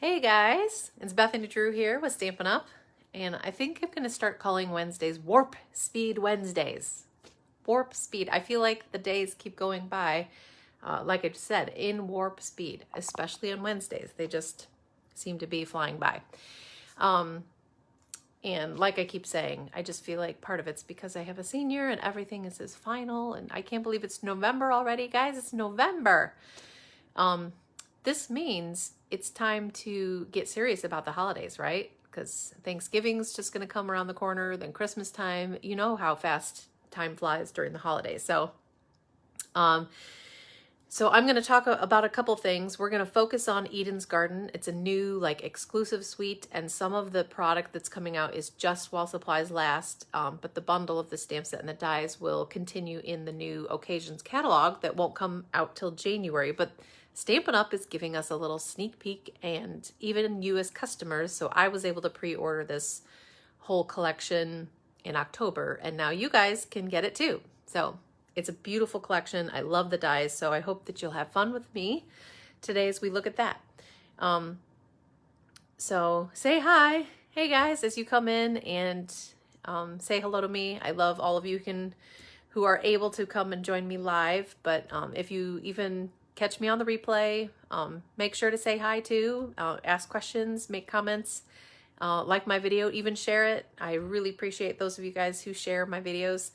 Hey guys, it's Bethany Drew here with Stampin' Up, and I think I'm going to start calling Wednesdays Warp Speed Wednesdays. Warp Speed. I feel like the days keep going by, like I just said, in warp speed, especially on Wednesdays. They just seem to be flying by. And like I keep saying, I just feel like part of it's because I have a senior and everything is his final, and I can't believe it's November already, guys. It's November. This means it's time to get serious about the holidays, right? Because Thanksgiving's just going to come around the corner, then Christmas time. You know how fast time flies during the holidays. So I'm going to talk about a couple things. We're going to focus on Eden's Garden. It's a new exclusive suite, and some of the product that's coming out is just while supplies last. But the bundle of the stamp set and the dies will continue in the new occasions catalog that won't come out till January. But Stampin' Up is giving us a little sneak peek, and even you as customers. So I was able to pre-order this whole collection in October, and now you guys can get it too. So it's a beautiful collection. I love the dies, so I hope that you'll have fun with me today as we look at that. So say hi. Hey guys, as you come in and say hello to me. I love all of you who are able to come and join me live, but if you even catch me on the replay, make sure to say hi too, ask questions, make comments, like my video, even share it. I really appreciate those of you guys who share my videos,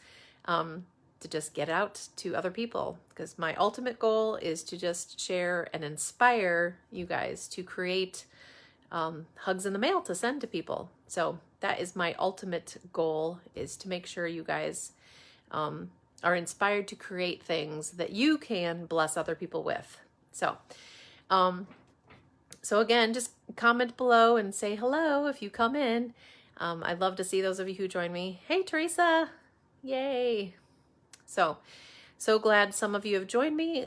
to just get out to other people, because my ultimate goal is to just share and inspire you guys to create hugs in the mail to send to people. So that is my ultimate goal, is to make sure you guys are inspired to create things that you can bless other people with. So, so again, just comment below and say hello if you come in. I'd love to see those of you who join me. Hey, Teresa, yay. So glad some of you have joined me.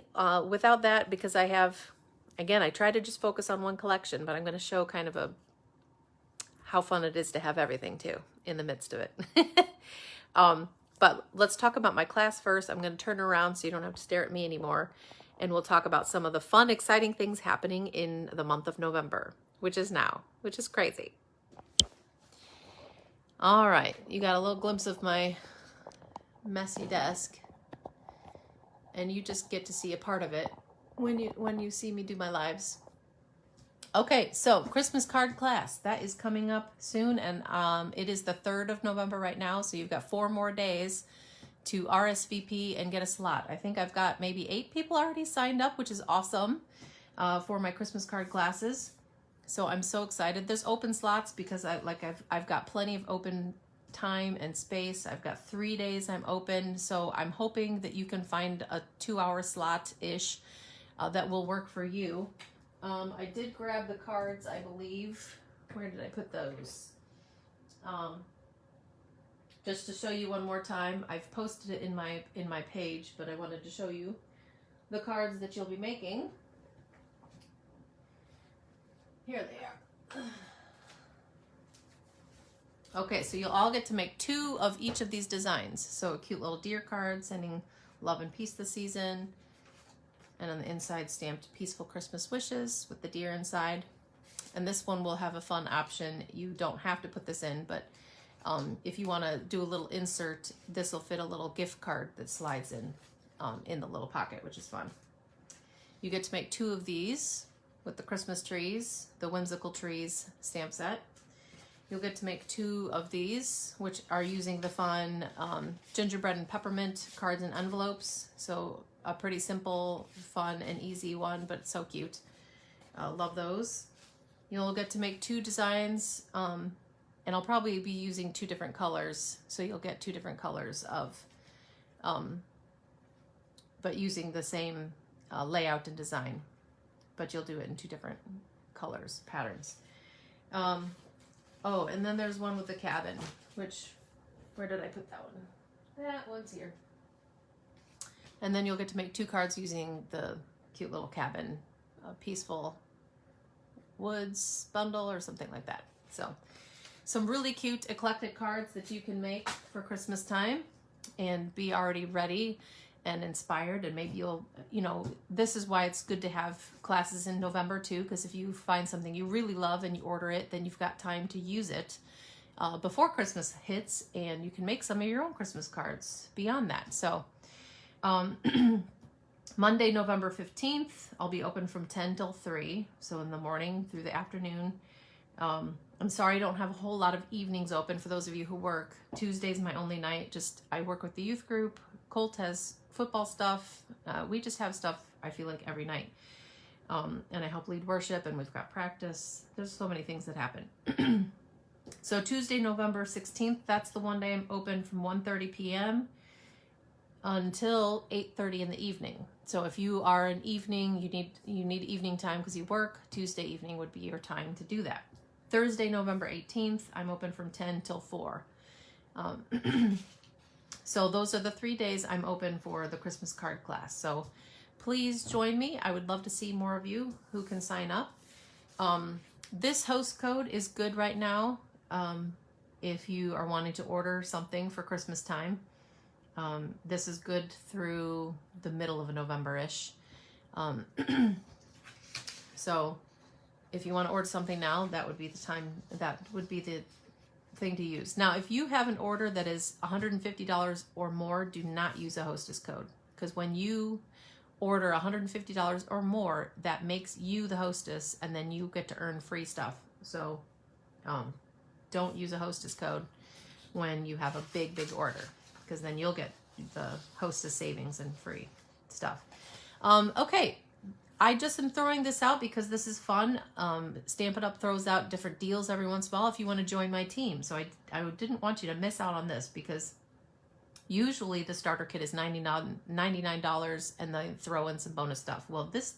Without that, because I have, again, I try to just focus on one collection, but I'm going to show kind of how fun it is to have everything too in the midst of it. But let's talk about my class first. I'm going to turn around so you don't have to stare at me anymore. And we'll talk about some of the fun, exciting things happening in the month of November, which is now, which is crazy. All right. You got a little glimpse of my messy desk, and you just get to see a part of it when you see me do my lives. Okay, so Christmas card class, that is coming up soon, and it is the 3rd of November right now, so you've got 4 more days to RSVP and get a slot. I think I've got maybe 8 people already signed up, which is awesome, for my Christmas card classes. So I'm so excited. There's open slots because I've got plenty of open time and space. I've got 3 days I'm open, so I'm hoping that you can find a 2-hour slot-ish that will work for you. I did grab the cards, I believe. Where did I put those? Just to show you one more time, I've posted it in my page, but I wanted to show you the cards that you'll be making. Here they are. Okay, so you'll all get to make 2 of each of these designs. So a cute little deer card sending love and peace this season. And on the inside stamped peaceful Christmas wishes with the deer inside. And this one will have a fun option. You don't have to put this in, but if you want to do a little insert, this will fit a little gift card that slides in the little pocket, which is fun. You get to make 2 of these with the Christmas trees, the whimsical trees stamp set. You'll get to make 2 of these, which are using the fun gingerbread and peppermint cards and envelopes. So a pretty simple, fun, and easy one, but so cute. Love those. You'll get to make 2 designs, and I'll probably be using 2 different colors, so you'll get 2 different colors of, but using the same layout and design, but you'll do it in 2 different colors, patterns. Oh, and then there's one with the cabin, which, where did I put that one? That one's here. And then you'll get to make 2 cards using the cute little cabin, peaceful woods bundle or something like that. So some really cute eclectic cards that you can make for Christmas time and be already ready and inspired, and maybe you'll, this is why it's good to have classes in November too, because if you find something you really love and you order it, then you've got time to use it before Christmas hits, and you can make some of your own Christmas cards beyond that. So Monday, November 15th, I'll be open from 10 till 3, so in the morning through the afternoon. I'm sorry I don't have a whole lot of evenings open for those of you who work. Tuesday's my only night. I work with the youth group. Colt has football stuff. We just have stuff, I feel like, every night. And I help lead worship, and we've got practice. There's so many things that happen. So Tuesday, November 16th, that's the one day I'm open from 1:30 p.m. until 8:30 in the evening. So if you are an evening, you need evening time because you work, Tuesday evening would be your time to do that. Thursday, November 18th, I'm open from 10 till 4. So those are the 3 days I'm open for the Christmas card class. So please join me. I would love to see more of you who can sign up. This host code is good right now if you are wanting to order something for Christmas time. This is good through the middle of November-ish. So if you want to order something now, that would be the time, that would be the thing to use. Now, if you have an order that is $150 or more, do not use a hostess code, because when you order $150 or more, that makes you the hostess, and then you get to earn free stuff. So don't use a hostess code when you have a big order, because then you'll get the hostess savings and free stuff. Okay, I just am throwing this out because this is fun. Stampin' Up throws out different deals every once in a while if you want to join my team. So I didn't want you to miss out on this, because usually the starter kit is $99 and they throw in some bonus stuff. Well, this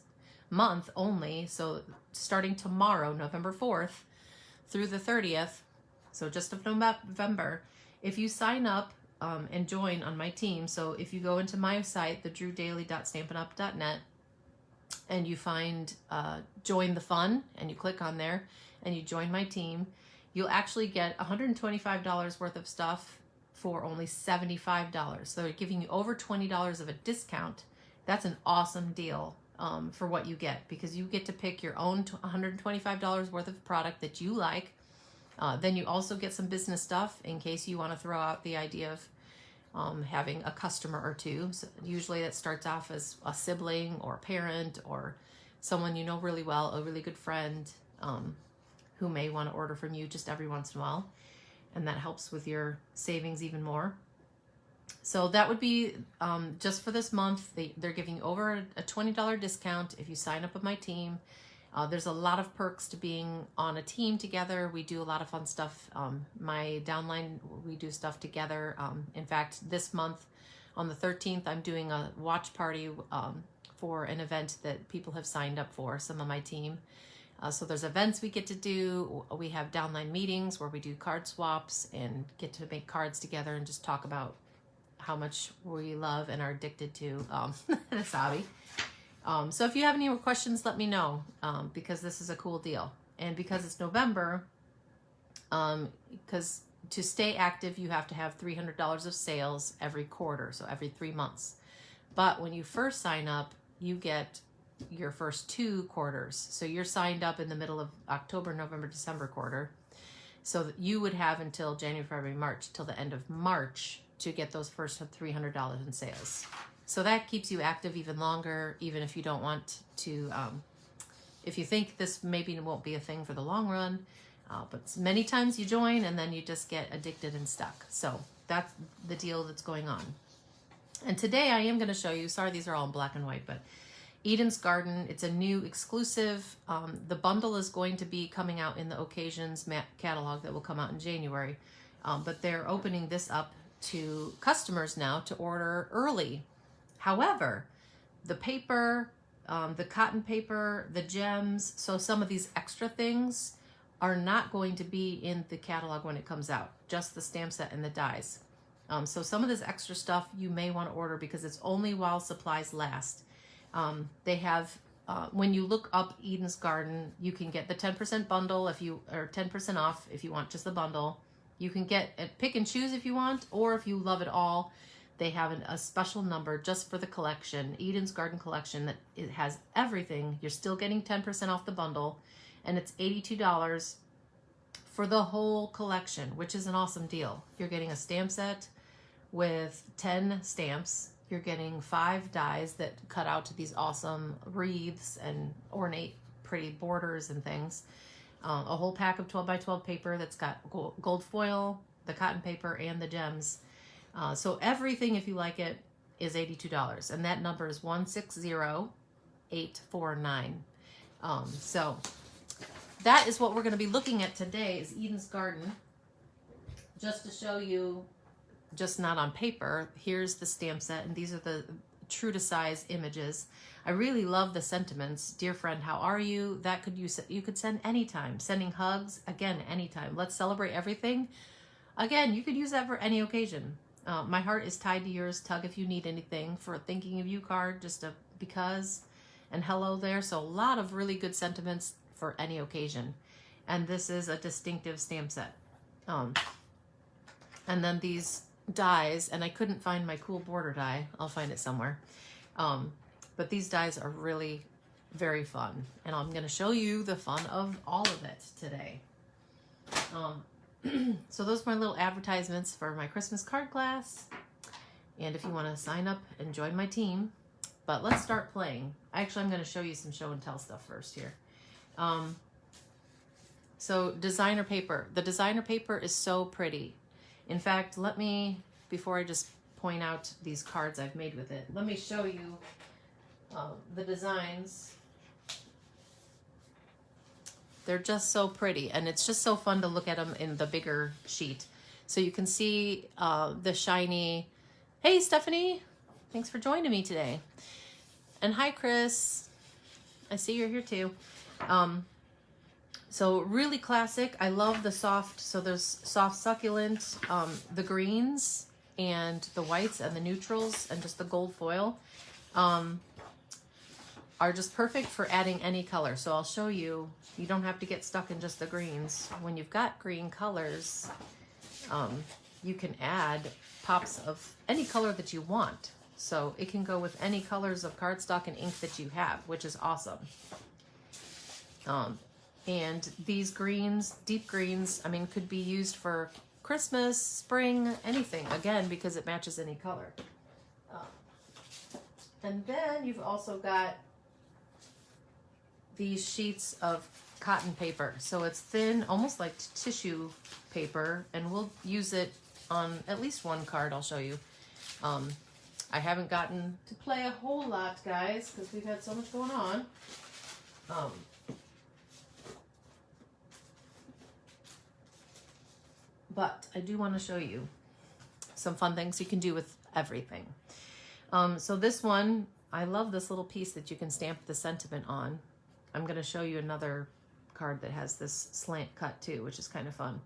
month only, so starting tomorrow, November 4th through the 30th, so just of November, if you sign up and join on my team, so if you go into my site, thedrewdaily.stampinup.net, and you find join the fun, and you click on there and you join my team, you'll actually get $125 worth of stuff for only $75. So they're giving you over $20 of a discount. That's an awesome deal for what you get, because you get to pick your own $125 worth of product that you like. Then you also get some business stuff in case you want to throw out the idea of having a customer or two. So usually that starts off as a sibling or a parent or someone you know really well, a really good friend who may want to order from you just every once in a while. And that helps with your savings even more. So that would be just for this month. They're giving over a $20 discount if you sign up with my team. There's a lot of perks to being on a team together. We do a lot of fun stuff. My downline, we do stuff together. In fact, this month on the 13th, I'm doing a watch party for an event that people have signed up for, some of my team. So there's events we get to do. We have downline meetings where we do card swaps and get to make cards together and just talk about how much we love and are addicted to this hobby. So if you have any more questions, let me know, because this is a cool deal. And because it's November, because to stay active, you have to have $300 of sales every quarter, so every 3 months. But when you first sign up, you get your first 2 quarters. So you're signed up in the middle of October, November, December quarter. So that you would have until January, February, March, till the end of March to get those first $300 in sales. So that keeps you active even longer, even if you don't want to, if you think this maybe won't be a thing for the long run, but many times you join and then you just get addicted and stuck. So that's the deal that's going on. And today I am going to show you, sorry these are all in black and white, but Eden's Garden, it's a new exclusive. The bundle is going to be coming out in the Occasions catalog that will come out in January, but they're opening this up to customers now to order early. However, the paper, the cotton paper, the gems, so some of these extra things are not going to be in the catalog when it comes out, just the stamp set and the dies. So some of this extra stuff you may want to order because it's only while supplies last. They have, when you look up Eden's Garden, you can get the 10% bundle or 10% off if you want just the bundle. You can get pick and choose if you want, or if you love it all, They have a special number just for the collection, Eden's Garden Collection, that it has everything. You're still getting 10% off the bundle, and it's $82 for the whole collection, which is an awesome deal. You're getting a stamp set with 10 stamps. You're getting 5 dies that cut out to these awesome wreaths and ornate pretty borders and things. A whole pack of 12 by 12 paper that's got gold foil, the cotton paper, and the gems. So everything, if you like it, is $82. And that number is 160849. So that is what we're going to be looking at today, is Eden's Garden. Just to show you, just not on paper, here's the stamp set, and these are the true to size images. I really love the sentiments. Dear friend, how are you? That you could send anytime. Sending hugs, again, anytime. Let's celebrate everything. Again, you could use that for any occasion. My heart is tied to yours. Tug if you need anything. For a thinking of you card, just a because and hello there. So a lot of really good sentiments for any occasion. And this is a distinctive stamp set. And then these dies, and I couldn't find my cool border die. I'll find it somewhere. But these dies are really very fun. And I'm going to show you the fun of all of it today. So those are my little advertisements for my Christmas card class. And if you want to sign up and join my team. But let's start playing. Actually, I'm going to show you some show and tell stuff first here. So designer paper. The designer paper is so pretty. In fact, let me, before I just point out these cards I've made with it, let me show you the designs. They're just so pretty, and it's just so fun to look at them in the bigger sheet. So you can see the shiny, hey Stephanie, thanks for joining me today. And hi Chris, I see you're here too. So really classic. I love the soft, so there's soft succulent, the greens and the whites and the neutrals and just the gold foil are just perfect for adding any color. So I'll show you, you don't have to get stuck in just the greens. When you've got green colors, you can add pops of any color that you want. So it can go with any colors of cardstock and ink that you have, which is awesome. And these greens, deep greens, I mean, could be used for Christmas, spring, anything, again, because it matches any color. And then you've also got these sheets of cotton paper. So it's thin, almost like tissue paper, and we'll use it on at least one card I'll show you. I haven't gotten to play a whole lot, guys, because we've had so much going on. But I do want to show you some fun things you can do with everything. So this one, I love this little piece that you can stamp the sentiment on. I'm going to show you another card that has this slant cut too, which is kind of fun.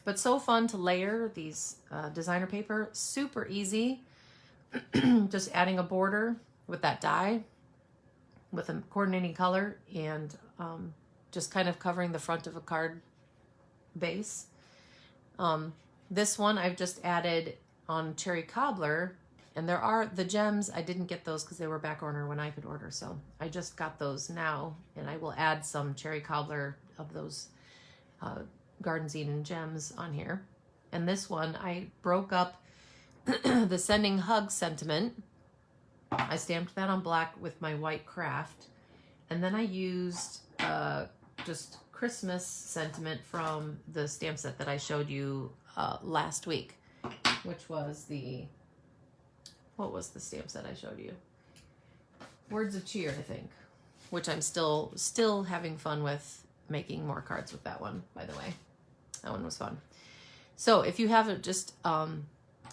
But so fun to layer these designer paper. Super easy. Just adding a border with that die with a coordinating color and just kind of covering the front of a card base. This one I've just added on cherry cobbler, and there are the gems. I didn't get those because they were back order when I could order, so I just got those now, and I will add some cherry cobbler of those Garden Eden gems on here. And this one I broke up the sending hug sentiment. I stamped that on black with my white craft, and then I used just Christmas sentiment from the stamp set that I showed you last week, which was the, what was the stamp set I showed you? Words of Cheer, I think, which I'm still having fun with making more cards with that one, by the way. That one was fun. So if you have it just,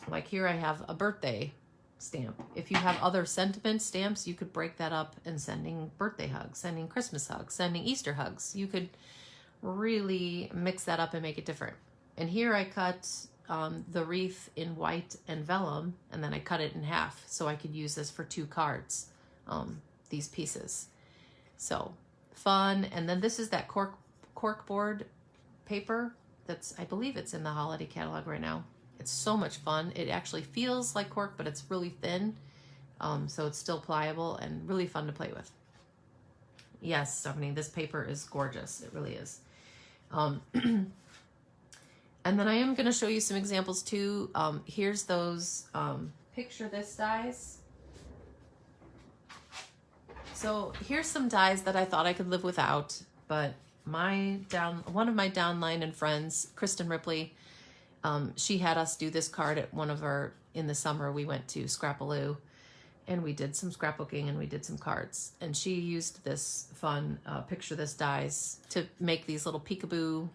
like here I have a birthday stamp. If you have other sentiment stamps, you could break that up and sending birthday hugs, sending Christmas hugs, sending Easter hugs. You could really mix that up and make it different. And here I cut the wreath in white and vellum, and then I cut it in half so I could use this for 2 cards, these pieces. So fun. And then this is that cork board paper that's, I believe it's in the holiday catalog right now. It's so much fun. It actually feels like cork, but it's really thin. So it's still pliable and really fun to play with. Yes, Stephanie, this paper is gorgeous. It really is. And then I am going to show you some examples too. Here's those picture this dies. So here's some dies that I thought I could live without, but one of my downline and friends, Kristen Ripley, she had us do this card at in the summer we went to Scrapaloo, and we did some scrapbooking and we did some cards. And she used this fun picture this dies to make these little peekaboo,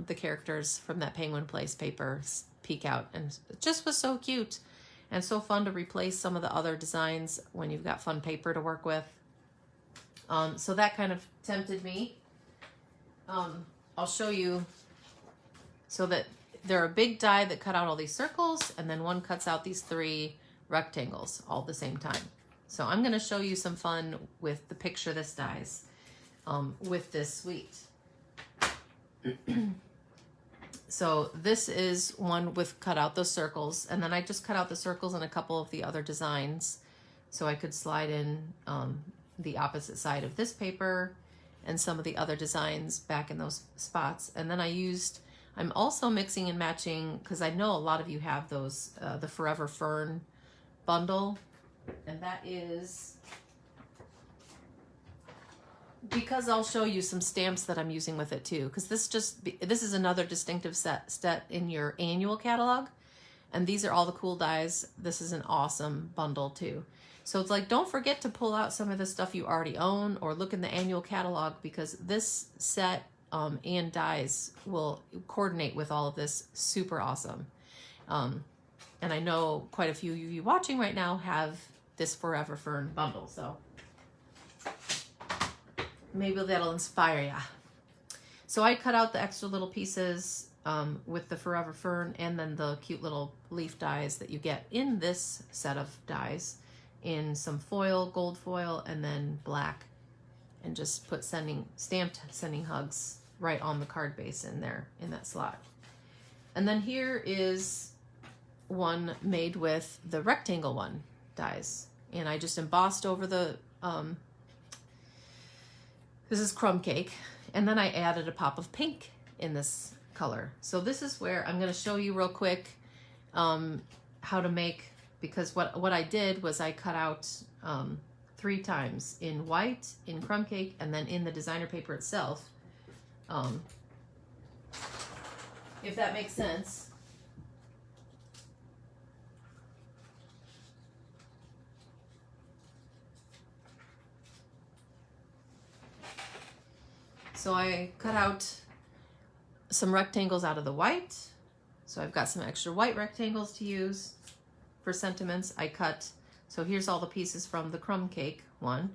the characters from that Penguin Place paper peek out. And it just was so cute and so fun to replace some of the other designs when you've got fun paper to work with. So that kind of tempted me. I'll show you so that they're a big die that cut out all these circles, and then one cuts out these 3 rectangles all at the same time. So I'm going to show you some fun with the picture this dies with this suite. So this is one with cut out those circles, and then I just cut out the circles in a couple of the other designs so I could slide in the opposite side of this paper and some of the other designs back in those spots. And then I'm also mixing and matching, because I know a lot of you have those, the Forever Fern bundle, and that is because I'll show you some stamps that I'm using with it too, because this is another distinctive set in your annual catalog, and these are all the cool dies. This is an awesome bundle too. So it's like, don't forget to pull out some of the stuff you already own or look in the annual catalog, because this set and dies will coordinate with all of this. Super awesome. And I know quite a few of you watching right now have this Forever Fern bundle, so maybe that'll inspire ya. So I cut out the extra little pieces with the Forever Fern, and then the cute little leaf dies that you get in this set of dies in some foil, gold foil, and then black, and just put stamped sending hugs right on the card base in there in that slot. And then here is one made with the rectangle one dies, and I just embossed over the this is crumb cake, and then I added a pop of pink in this color. So this is where I'm going to show you real quick how to make, because what I did was I cut out 3 times in white, in crumb cake, and then in the designer paper itself, if that makes sense. So I cut out some rectangles out of the white. So I've got some extra white rectangles to use for sentiments. I cut, so here's all the pieces from the crumb cake one.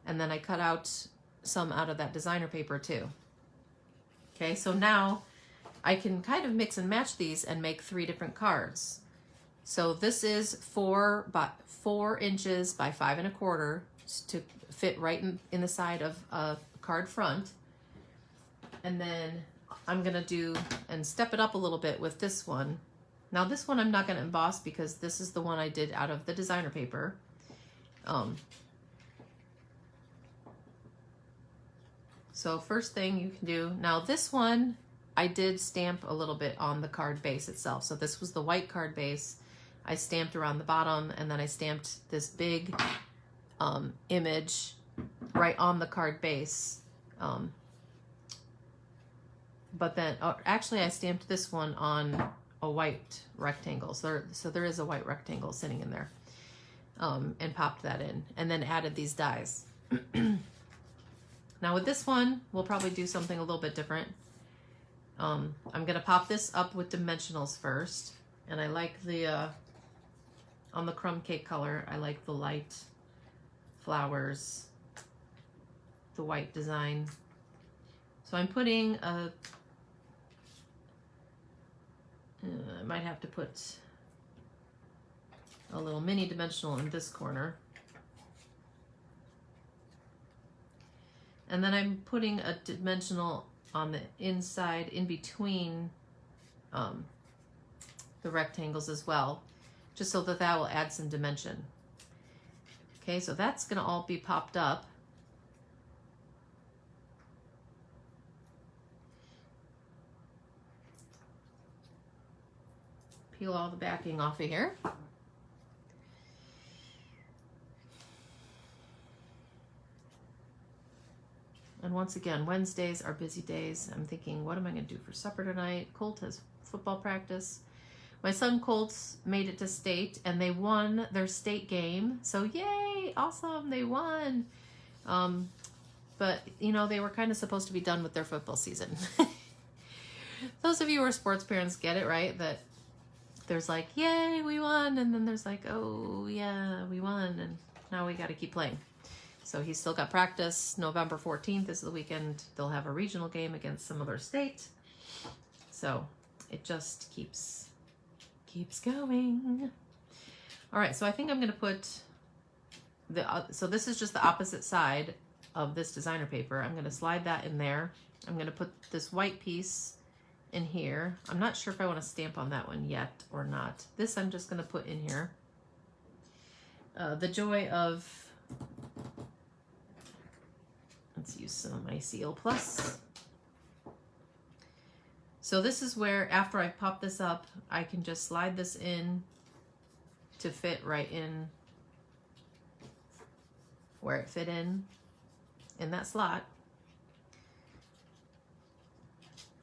And then I cut out some out of that designer paper too. Okay, so now I can kind of mix and match these and make 3 different cards. So this is 4 inches by 5 1/4 to fit right in the side of a card front. And then I'm gonna do and step it up a little bit with this one. Now this one I'm not gonna emboss because this is the one I did out of the designer paper. So first thing you can do, now this one I did stamp a little bit on the card base itself. So this was the white card base. I stamped around the bottom, and then I stamped this big image right on the card base. But then, actually I stamped this one on a white rectangle. So there is a white rectangle sitting in there, and popped that in, and then added these dies. Now with this one, we'll probably do something a little bit different. I'm gonna pop this up with dimensionals first, and I like the, on the crumb cake color, I like the light flowers, the white design. So I'm putting I might have to put a little mini dimensional in this corner. And then I'm putting a dimensional on the inside in between the rectangles as well, just so that that will add some dimension. Okay, so that's gonna all be popped up. Peel all the backing off of here. And once again, Wednesdays are busy days. I'm thinking, what am I going to do for supper tonight? Colt has football practice. My son Colt's made it to state, and they won their state game. So yay, awesome, they won. But, you know, they were kind of supposed to be done with their football season. Those of you who are sports parents get it, right? That there's like, yay, we won. And then there's like, oh, yeah, we won. And now we got to keep playing. So he's still got practice. November 14th is the weekend. They'll have a regional game against some other state. So it just keeps going. All right, so I think I'm going to put so this is just the opposite side of this designer paper. I'm going to slide that in there. I'm going to put this white piece in here. I'm not sure if I want to stamp on that one yet or not. This I'm just going to put in here. The joy of, let's use some of my Seal Plus. So this is where, after I pop this up, I can just slide this in to fit right in where it fit in that slot.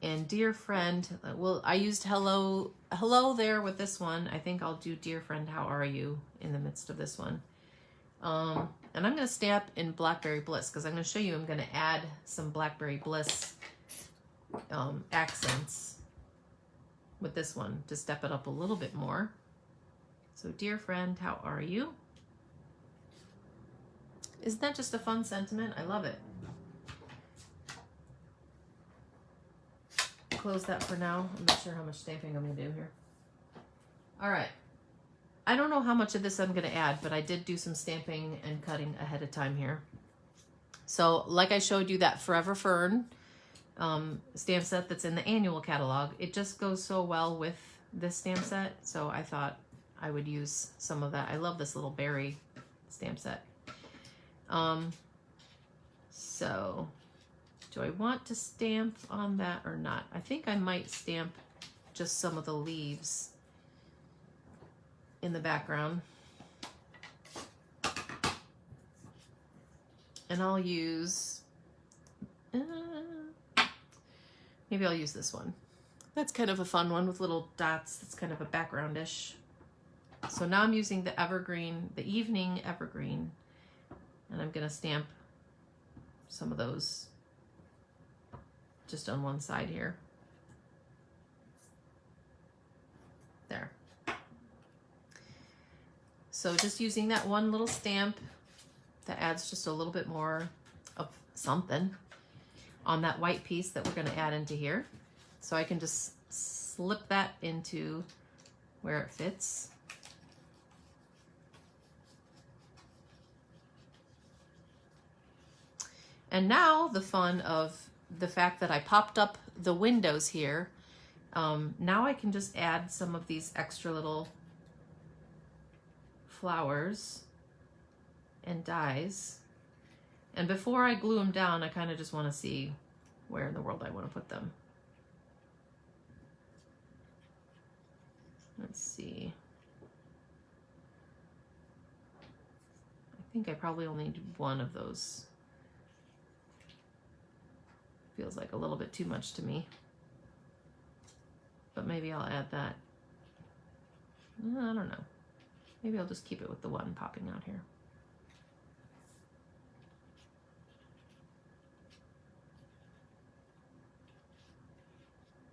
And dear friend, well, I used hello there with this one. I think I'll do dear friend, how are you in the midst of this one. And I'm going to stamp in Blackberry Bliss because I'm going to show you I'm going to add some Blackberry Bliss accents with this one to step it up a little bit more. So dear friend, how are you? Isn't that just a fun sentiment? I love it. Close that for now. I'm not sure how much stamping I'm going to do here. All right. I don't know how much of this I'm going to add, but I did do some stamping and cutting ahead of time here. So like I showed you that Forever Fern stamp set that's in the annual catalog, it just goes so well with this stamp set. So I thought I would use some of that. I love this little berry stamp set. So do I want to stamp on that or not? I think I might stamp just some of the leaves in the background. And I'll use, maybe I'll use this one. That's kind of a fun one with little dots. That's kind of a background-ish. So now I'm using the evergreen, the evening evergreen, and I'm gonna stamp some of those just on one side here. There. So just using that one little stamp that adds just a little bit more of something on that white piece that we're going to add into here. So I can just slip that into where it fits. And now the fun of the fact that I popped up the windows here, now I can just add some of these extra little flowers and dies. And before I glue them down, I kind of just want to see where in the world I want to put them. Let's see. I think I probably only need one of those. Feels like a little bit too much to me. But maybe I'll add that. I don't know. Maybe I'll just keep it with the one popping out here.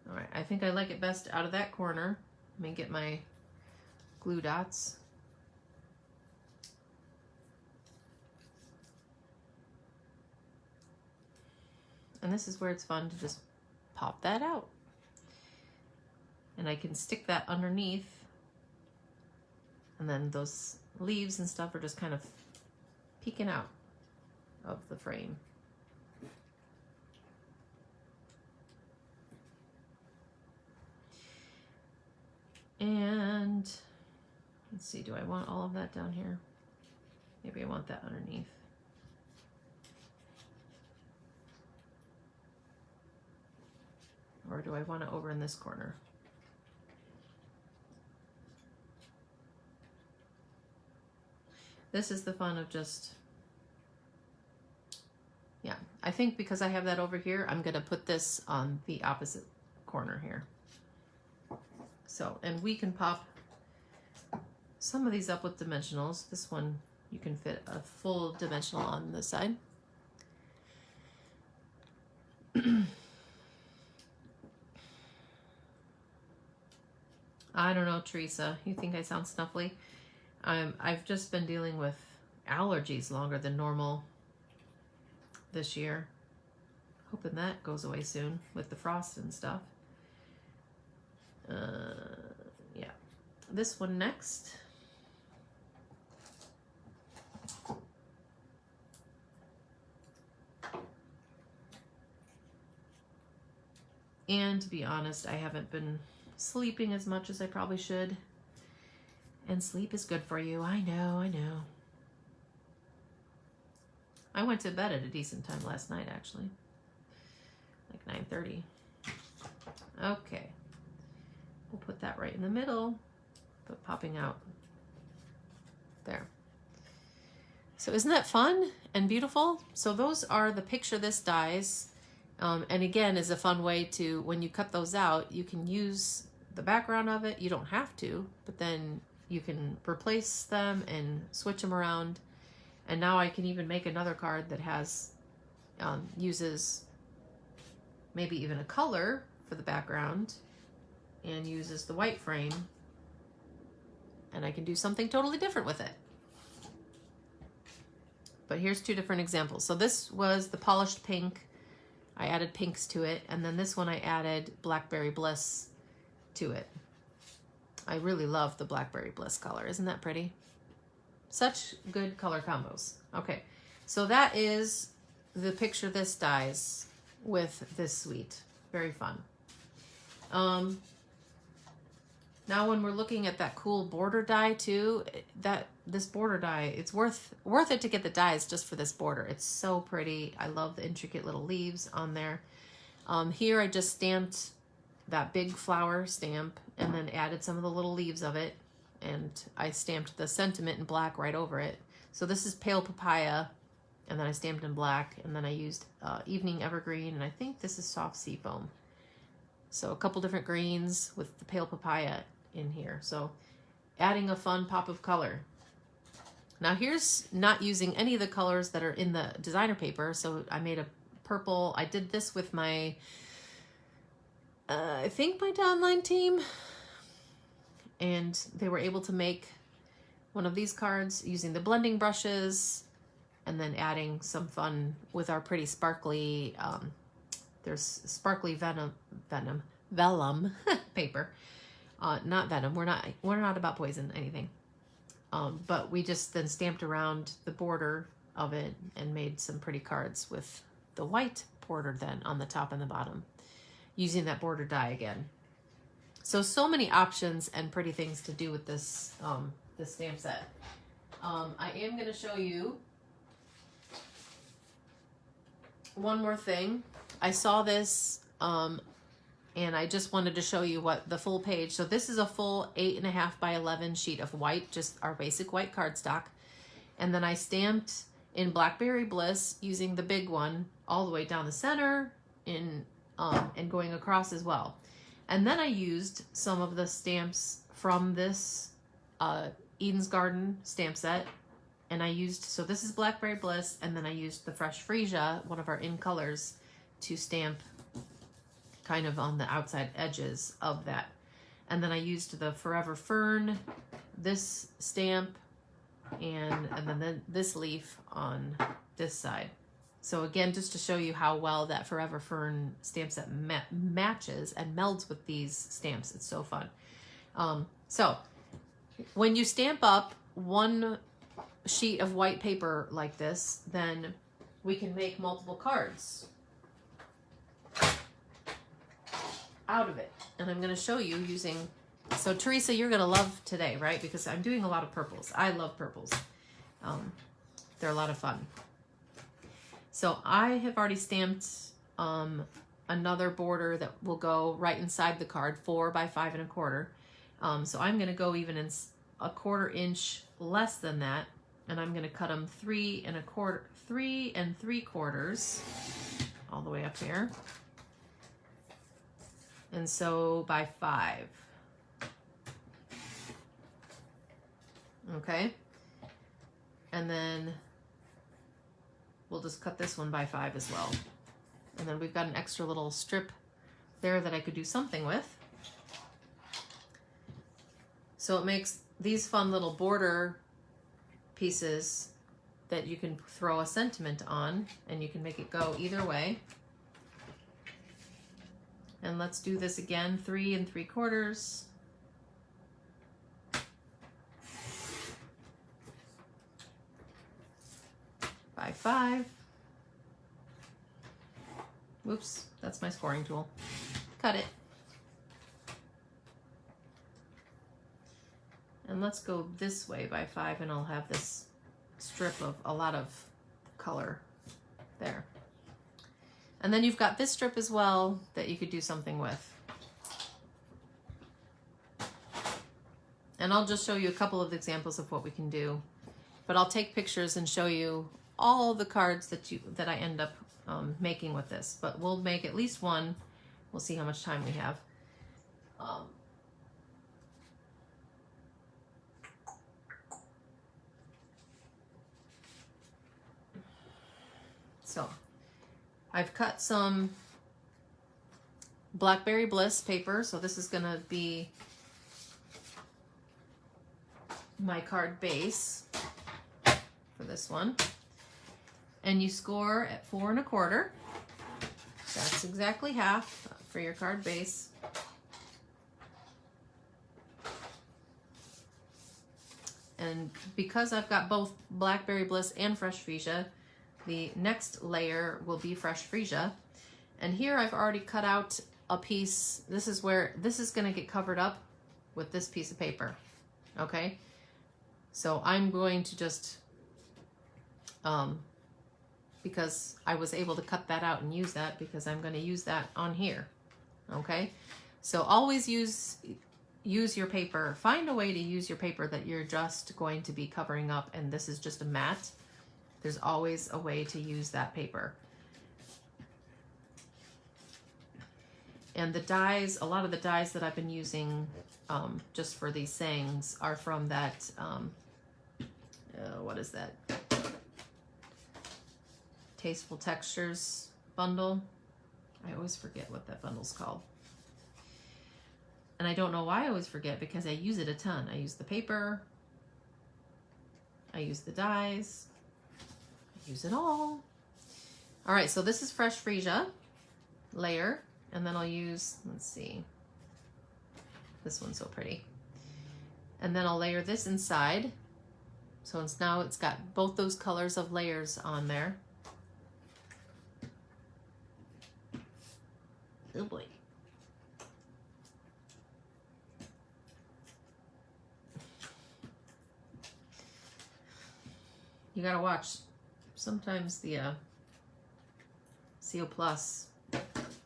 All right, I think I like it best out of that corner. Let me get my glue dots. And this is where it's fun to just pop that out. And I can stick that underneath. And then those leaves and stuff are just kind of peeking out of the frame. And let's see, do I want all of that down here? Maybe I want that underneath. Or do I want it over in this corner? This is the fun of just, yeah, I think because I have that over here, I'm gonna put this on the opposite corner here. So, and we can pop some of these up with dimensionals. This one, you can fit a full dimensional on this side. I don't know, Teresa, you think I sound snuffly? I've just been dealing with allergies longer than normal this year. Hoping that goes away soon with the frost and stuff. Yeah, this one next. And to be honest, I haven't been sleeping as much as I probably should. And sleep is good for you. I know, I know. I went to bed at a decent time last night, actually. Like 9:30. Okay. We'll put that right in the middle, but popping out. There. So isn't that fun and beautiful? So those are the picture this dies. And again, is a fun way to, when you cut those out, you can use the background of it. You don't have to, but then you can replace them and switch them around. And now I can even make another card that has, uses maybe even a color for the background and uses the white frame. And I can do something totally different with it. But here's two different examples. So this was the polished pink. I added pinks to it. And then this one I added Blackberry Bliss to it. I really love the Blackberry Bliss color. Isn't that pretty? Such good color combos. Okay, so that is the picture this dies with this suite. Very fun. Now when we're looking at that cool border die too, this border die, it's worth it to get the dies just for this border. It's so pretty. I love the intricate little leaves on there. Here I just stamped that big flower stamp and then added some of the little leaves of it, and I stamped the sentiment in black right over it. So this is Pale Papaya, and then I stamped in black, and then I used Evening Evergreen, and I think this is Soft Seafoam. So a couple different greens with the Pale Papaya in here. So adding a fun pop of color. Now here's not using any of the colors that are in the designer paper. So I made a purple. I did this with my, I think my downline team. And they were able to make one of these cards using the blending brushes and then adding some fun with our pretty sparkly, there's sparkly vellum paper. Not venom. We're not about poison anything. But we just then stamped around the border of it and made some pretty cards with the white border then on the top and the bottom, using that border die again. So many options and pretty things to do with this this stamp set. I am going to show you one more thing. I saw this and I just wanted to show you what the full page. So this is a full 8.5 by 11 sheet of white, just our basic white cardstock. And then I stamped in Blackberry Bliss using the big one all the way down the center and going across as well. And then I used some of the stamps from this Eden's Garden stamp set. And I used, so this is Blackberry Bliss, and then I used the Fresh Freesia, one of our in colors, to stamp kind of on the outside edges of that. And then I used the Forever Fern, this stamp, and then this leaf on this side. So again, just to show you how well that Forever Fern stamp set matches and melds with these stamps. It's so fun. So when you stamp up one sheet of white paper like this, then we can make multiple cards out of it. And I'm going to show you using So Teresa, you're gonna love today, right? Because I'm doing a lot of purples. I love purples. They're a lot of fun. So I have already stamped another border that will go right inside the card, 4 by 5 1/4. So I'm gonna go even in 1/4 inch less than that, and I'm gonna cut them 3 3 3/4 all the way up here. And so by 5. Okay. And then we'll just cut this one by 5 as well. And then we've got an extra little strip there that I could do something with. So it makes these fun little border pieces that you can throw a sentiment on, and you can make it go either way. And let's do this again, 3 3/4. By 5. Whoops, that's my scoring tool. Cut it. And let's go this way by 5, and I'll have this strip of a lot of color there. And then you've got this strip as well that you could do something with. And I'll just show you a couple of examples of what we can do. But I'll take pictures and show you all the cards that I end up making with this. But we'll make at least one. We'll see how much time we have. So I've cut some Blackberry Bliss paper. So this is going to be my card base for this one. And you score at 4 1/4. That's exactly half for your card base. And because I've got both Blackberry Bliss and Fresh Freesia, the next layer will be Fresh Freesia. And here I've already cut out a piece. This is where this is going to get covered up with this piece of paper. Okay? So I'm going to just, because I was able to cut that out and use that, because I'm going to use that on here. Okay? So always use your paper. Find a way to use your paper that you're just going to be covering up, and this is just a matte. There's always a way to use that paper. And the dies, a lot of the dies that I've been using just for these sayings are from that, what is that? Tasteful Textures bundle. I always forget what that bundle's called. And I don't know why I always forget, because I use it a ton. I use the paper. I use the dies. Use it all. All right, so this is Fresh Freesia layer, and then I'll use, let's see, this one's so pretty. And then I'll layer this inside. So now it's got both those colors of layers on there. Oh boy. You gotta watch. Sometimes the CO Plus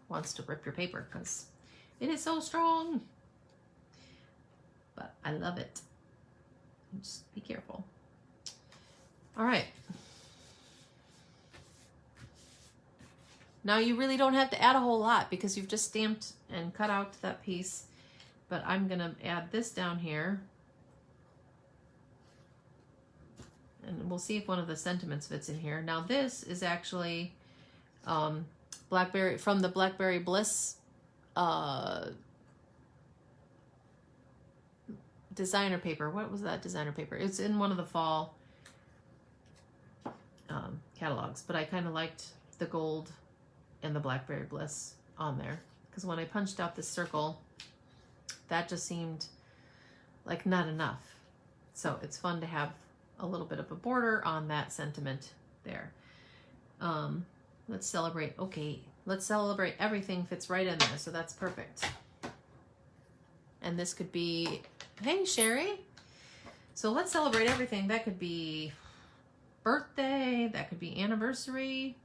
wants to rip your paper because it is so strong. But I love it. Just be careful. All right. Now you really don't have to add a whole lot because you've just stamped and cut out that piece. But I'm gonna add this down here. And we'll see if one of the sentiments fits in here. Now this is actually Blackberry, from the Blackberry Bliss designer paper. What was that designer paper? It's in one of the fall catalogs, but I kind of liked the gold and the Blackberry Bliss on there, because when I punched out this circle, that just seemed like not enough. So it's fun to have a little bit of a border on that sentiment there. Let's celebrate. Okay, let's celebrate. Everything fits right in there, so that's perfect. And this could be, hey, Sherry. So let's celebrate everything. That could be birthday. That could be anniversary.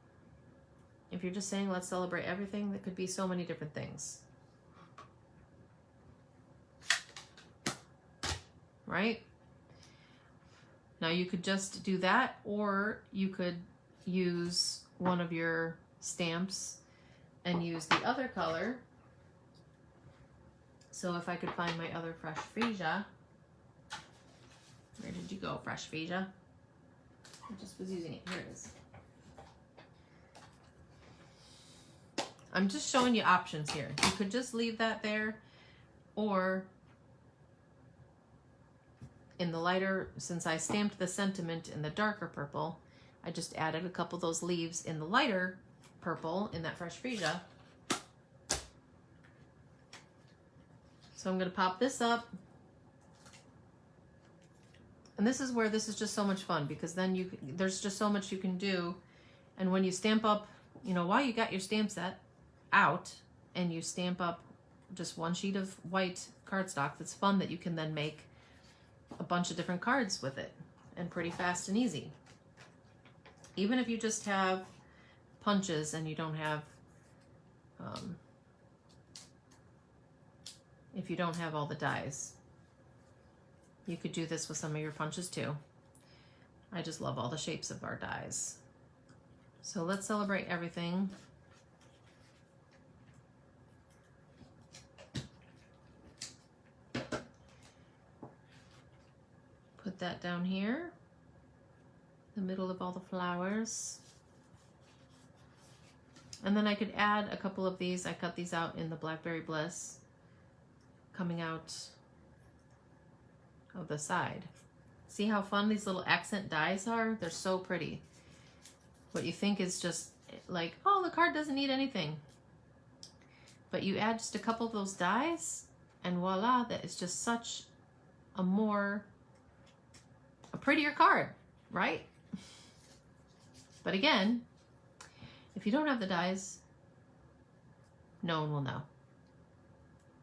If you're just saying let's celebrate everything, that could be so many different things. Right? Now you could just do that, or you could use one of your stamps and use the other color. So if I could find my other Fresh Freesia. Where did you go, Fresh Freesia? I just was using it. Here it is. I'm just showing you options here. You could just leave that there, or in the lighter, since I stamped the sentiment in the darker purple, I just added a couple of those leaves in the lighter purple in that Fresh Freesia. So I'm going to pop this up. And this is where this is just so much fun, because then there's just so much you can do. And when you stamp up, you know, while you got your stamp set out and you stamp up just one sheet of white cardstock, that's fun that you can then make a bunch of different cards with it, and pretty fast and easy. Even if you just have punches and you don't have, if you don't have all the dies, you could do this with some of your punches too. I just love all the shapes of our dies. So let's celebrate everything. Put that down here, the middle of all the flowers. And then I could add a couple of these. I cut these out in the Blackberry Bliss, coming out of the side. See how fun these little accent dies are? They're so pretty. What you think is just like, oh, the card doesn't need anything. But you add just a couple of those dies, and voila, that is just such a prettier card, right? But again, if you don't have the dies, no one will know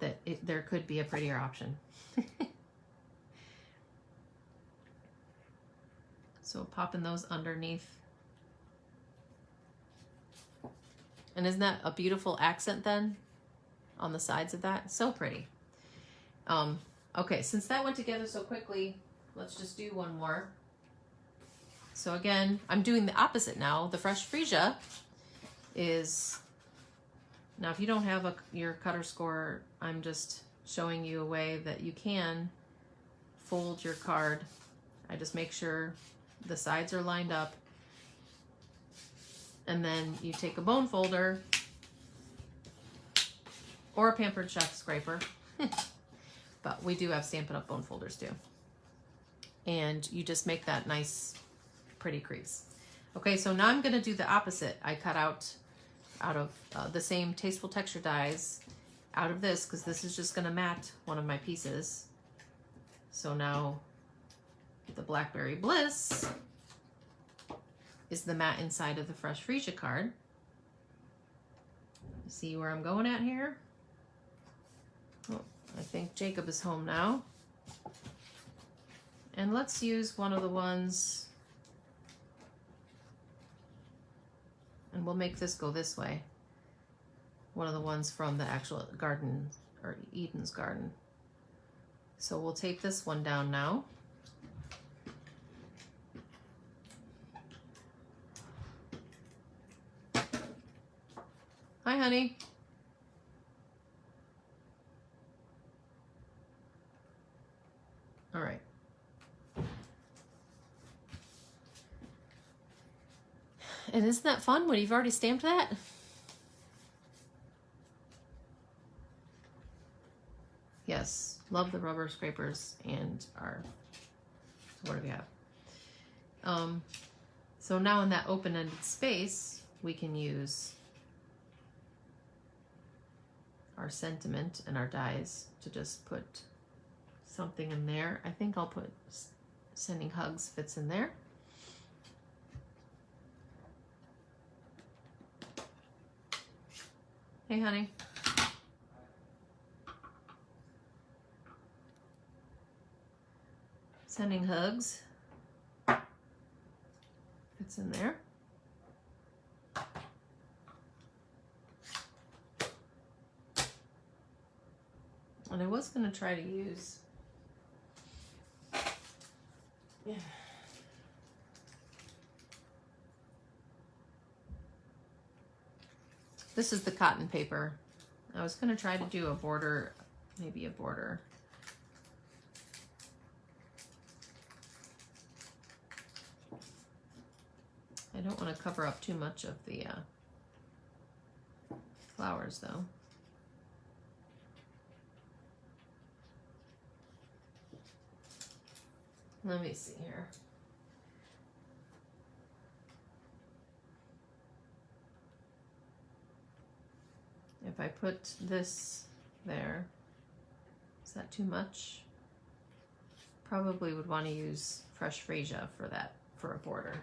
that there could be a prettier option. So popping those underneath. And isn't that a beautiful accent then on the sides of that? So pretty. Okay, since that went together so quickly, let's just do one more. So again, I'm doing the opposite now. The Fresh Freesia is, now if you don't have your cutter score, I'm just showing you a way that you can fold your card. I just make sure the sides are lined up. And then you take a bone folder or a Pampered Chef scraper. But we do have Stampin' Up! Bone folders too. And you just make that nice, pretty crease. Okay, so now I'm gonna do the opposite. I cut out of the same Tasteful Texture dies out of this, because this is just gonna mat one of my pieces. So now the Blackberry Bliss is the mat inside of the Fresh Freesia card. See where I'm going at here? Oh, I think Jacob is home now. And let's use one of the ones, and we'll make this go this way. One of the ones from the actual garden, or Eden's garden. So we'll take this one down now. Hi, honey. All right. And isn't that fun when you've already stamped that? Yes, love the rubber scrapers and our, so what do we have? So now in that open-ended space, we can use our sentiment and our dies to just put something in there. I think I'll put Sending Hugs fits in there. Hey, honey. Sending hugs. It's in there. And I was going to try to use, this is the cotton paper. I was going to try to do a border, maybe a border. I don't want to cover up too much of the flowers though. Let me see here. If I put this there, is that too much? Probably would want to use fresh freesia for that, for a border.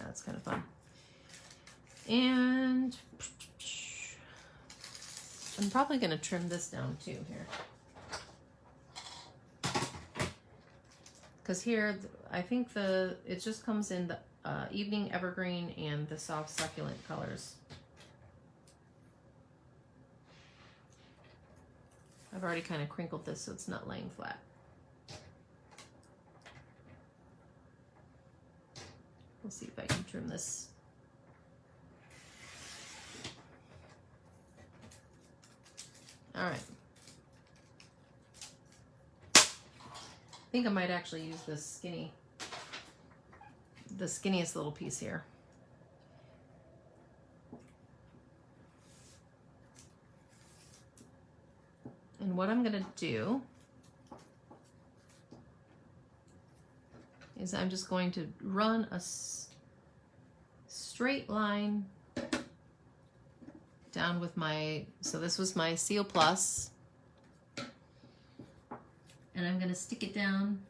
That's kind of fun. And I'm probably going to trim this down too here. Because here, I think it just comes in the evening evergreen and the soft succulent colors. I've already kind of crinkled this so it's not laying flat. We'll see if I can trim this. All right. I think I might actually use this the skinniest little piece here. And what I'm gonna do is I'm just going to run a straight line down with my, so this was my Seal Plus, and I'm going to stick it down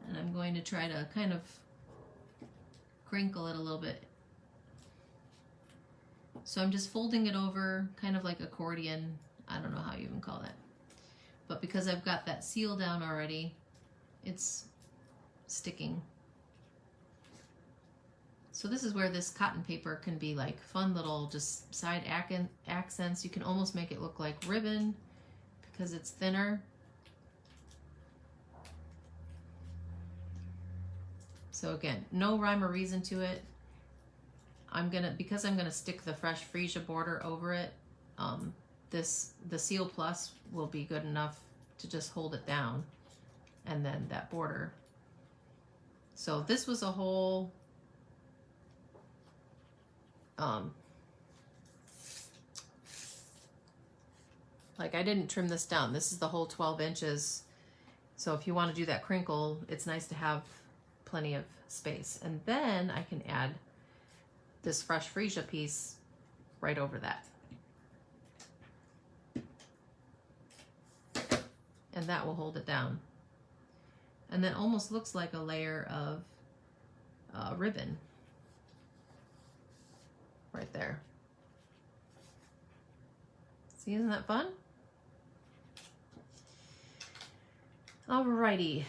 and I'm going to try to kind of crinkle it a little bit. So I'm just folding it over, kind of like accordion. I don't know how you even call that. But because I've got that seal down already, it's sticking. So this is where this cotton paper can be like fun little just side accents. You can almost make it look like ribbon because it's thinner. So again, no rhyme or reason to it. Because I'm gonna stick the fresh freesia border over it, the Seal Plus will be good enough to just hold it down, and then that border. So this was a whole, like I didn't trim this down. This is the whole 12 inches. So if you want to do that crinkle, it's nice to have plenty of space. And then I can add this fresh freesia piece right over that. And that will hold it down. And that almost looks like a layer of ribbon right there. See, isn't that fun? Alrighty,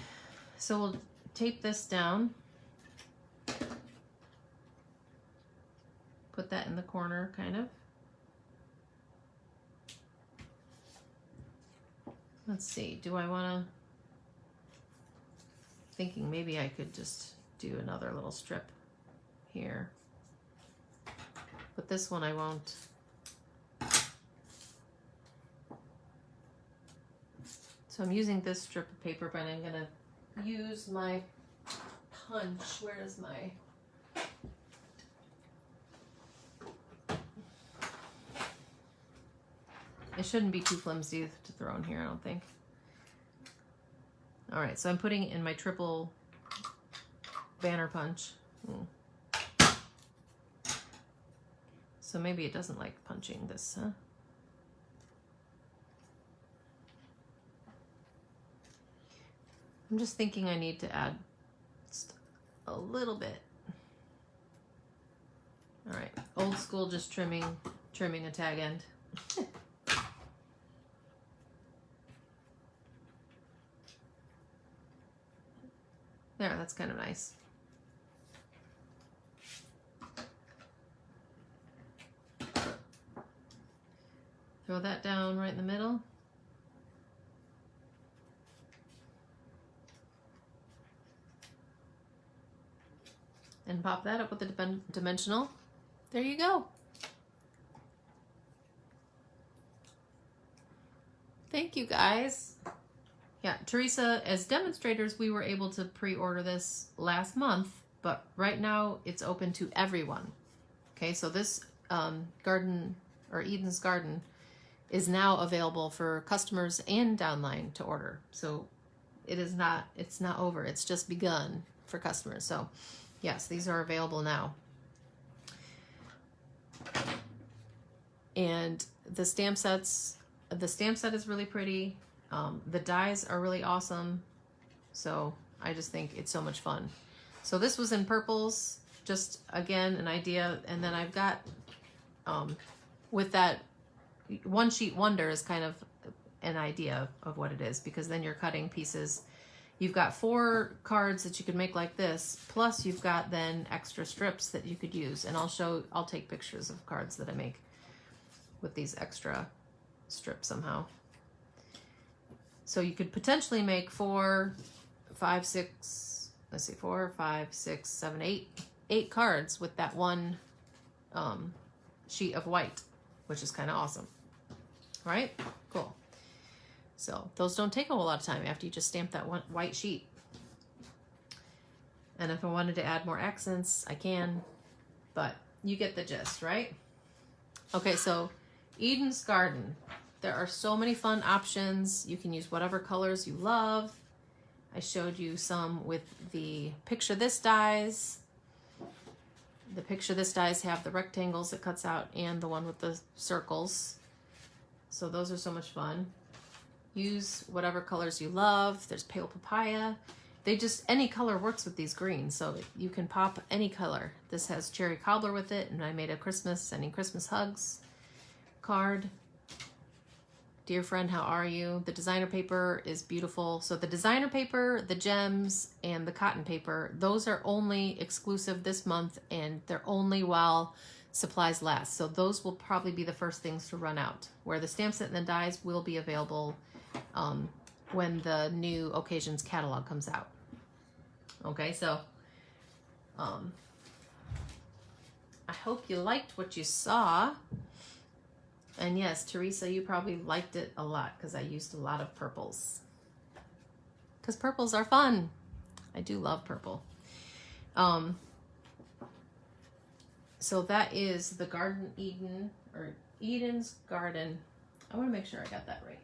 so we'll tape this down. Put that in the corner, kind of. Let's see, do I want to, thinking maybe I could just do another little strip here. But this one I won't. So I'm using this strip of paper, but I'm going to use my punch. Where is my... It shouldn't be too flimsy to throw in here, I don't think. All right, so I'm putting in my triple banner punch. So maybe it doesn't like punching this, huh? I'm just thinking I need to add just a little bit. All right, old school, just trimming a tag end. There, that's kind of nice. Throw that down right in the middle. And pop that up with the dimensional. There you go. Thank you guys. Yeah, Teresa, as demonstrators, we were able to pre-order this last month, but right now it's open to everyone. Okay, so this garden, or Eden's Garden, is now available for customers and downline to order. So it's not over, it's just begun for customers. So yes, these are available now. And the stamp set is really pretty. The dies are really awesome. So I just think it's so much fun. So this was in purples, just again, an idea. And then I've got, with that one sheet wonder is kind of an idea of what it is, because then you're cutting pieces. You've got 4 cards that you could make like this, plus you've got then extra strips that you could use. And I'll take pictures of cards that I make with these extra strips somehow. So you could potentially make 4, 5, 6, let's see, 4, 5, 6, 7, 8 cards with that one sheet of white, which is kind of awesome. All right, cool. So those don't take a whole lot of time after you just stamp that one white sheet. And if I wanted to add more accents, I can, but you get the gist, right? Okay, so Eden's Garden. There are so many fun options. You can use whatever colors you love. I showed you some with the Picture This dies. The Picture This dies have the rectangles it cuts out and the one with the circles. So those are so much fun. Use whatever colors you love. There's Pale Papaya. Any color works with these greens, so you can pop any color. This has Cherry Cobbler with it, and I made a sending Christmas hugs card. Dear friend, how are you? The designer paper is beautiful. So the designer paper, the gems, and the cotton paper, those are only exclusive this month, and they're only while supplies last. So those will probably be the first things to run out, where the stamp set and the dies will be available when the new occasions catalog comes out. Okay, so I hope you liked what you saw. And yes, Teresa, you probably liked it a lot because I used a lot of purples. Because purples are fun. I do love purple. So that is the Garden Eden, or Eden's Garden. I want to make sure I got that right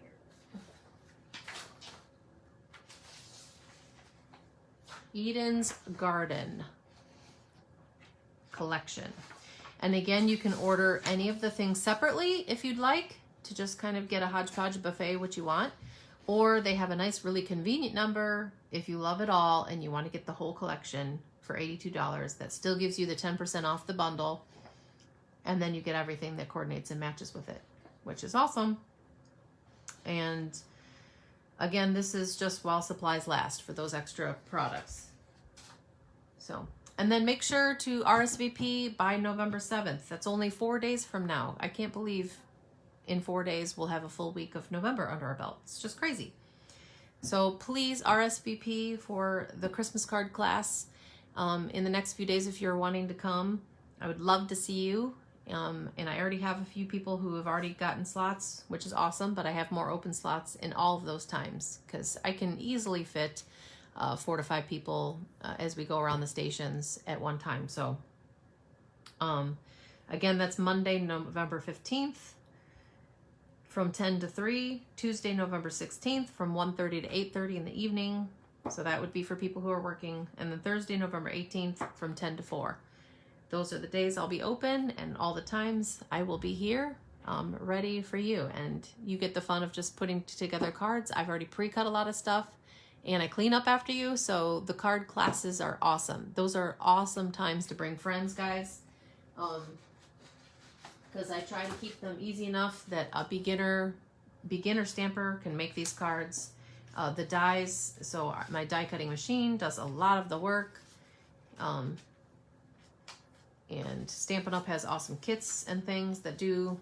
here. Eden's Garden collection. And again, you can order any of the things separately if you'd like to just kind of get a hodgepodge buffet, what you want. Or they have a nice, really convenient number if you love it all and you want to get the whole collection for $82. That still gives you the 10% off the bundle. And then you get everything that coordinates and matches with it, which is awesome. And again, this is just while supplies last for those extra products. So, and then make sure to RSVP by November 7th. That's only 4 days from now. I can't believe in 4 days we'll have a full week of November under our belt. It's just crazy. So please RSVP for the Christmas card class in the next few days if you're wanting to come. I would love to see you. And I already have a few people who have already gotten slots, which is awesome, but I have more open slots in all of those times because I can easily fit 4 to 5 people as we go around the stations at one time. So again, that's Monday, November 15th from 10 to 3. Tuesday, November 16th from 1:30 to 8:30 in the evening. So that would be for people who are working. And then Thursday, November 18th from 10 to 4. Those are the days I'll be open, and all the times I will be here ready for you. And you get the fun of just putting together cards. I've already pre-cut a lot of stuff, and I clean up after you. So the card classes are awesome. Those are awesome times to bring friends, guys. Because I try to keep them easy enough that a beginner stamper can make these cards. The dies, so my die cutting machine does a lot of the work. And Stampin' Up! Has awesome kits and things that do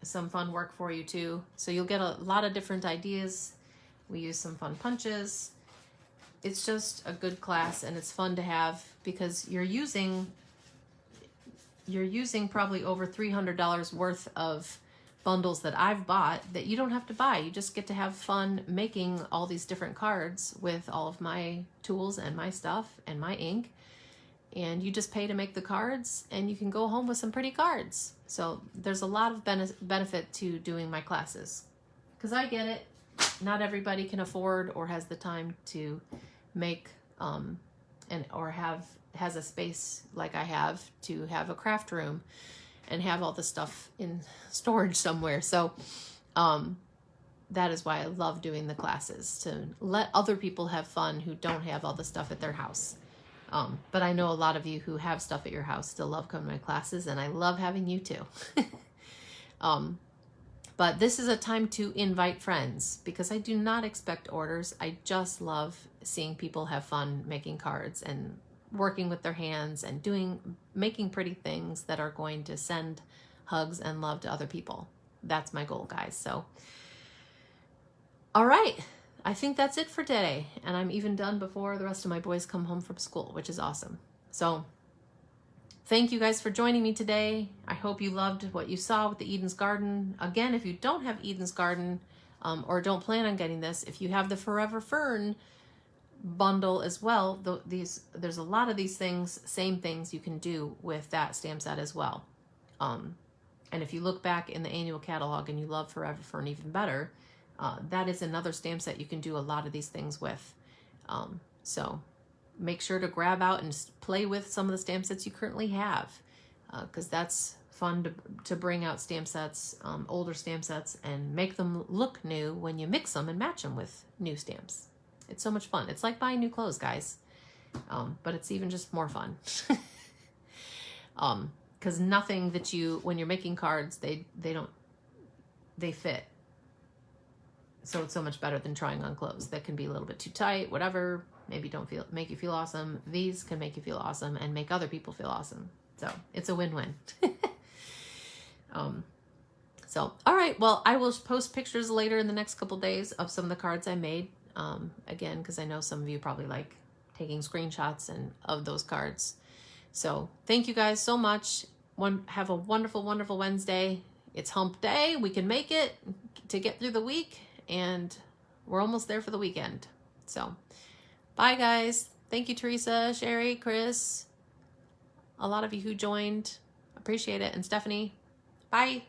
some fun work for you too. So you'll get a lot of different ideas. We use some fun punches. It's just a good class, and it's fun to have because you're using probably over $300 worth of bundles that I've bought that you don't have to buy. You just get to have fun making all these different cards with all of my tools and my stuff and my ink. And you just pay to make the cards, and you can go home with some pretty cards. So there's a lot of benefit to doing my classes. Because I get it, not everybody can afford or has the time to make has a space like I have to have a craft room and have all the stuff in storage somewhere. So that is why I love doing the classes, to let other people have fun who don't have all the stuff at their house. But I know a lot of you who have stuff at your house still love coming to my classes, and I love having you too. But this is a time to invite friends because I do not expect orders. I just love seeing people have fun making cards and working with their hands and making pretty things that are going to send hugs and love to other people. That's my goal, guys. So, all right. I think that's it for today, and I'm even done before the rest of my boys come home from school, which is awesome. So thank you guys for joining me today. I hope you loved what you saw with the Eden's Garden. Again, if you don't have Eden's Garden or don't plan on getting this, if you have the Forever Fern bundle as well, there's a lot of these things, same things you can do with that stamp set as well. And if you look back in the annual catalog and you love Forever Fern even better, that is another stamp set you can do a lot of these things with. So make sure to grab out and play with some of the stamp sets you currently have, because that's fun to bring out stamp sets, older stamp sets, and make them look new when you mix them and match them with new stamps. It's so much fun. It's like buying new clothes, guys, but it's even just more fun. Because nothing that when you're making cards, they fit. So it's so much better than trying on clothes that can be a little bit too tight, whatever, maybe make you feel awesome. These can make you feel awesome and make other people feel awesome. So it's a win-win. So, all right. Well, I will post pictures later in the next couple days of some of the cards I made. Again, because I know some of you probably like taking screenshots of those cards. So thank you guys so much. Have a wonderful, wonderful Wednesday. It's hump day. We can make it to get through the week. And we're almost there for the weekend. So, bye guys. Thank you, Teresa, Sherry, Chris, a lot of you who joined. Appreciate it. And Stephanie, bye.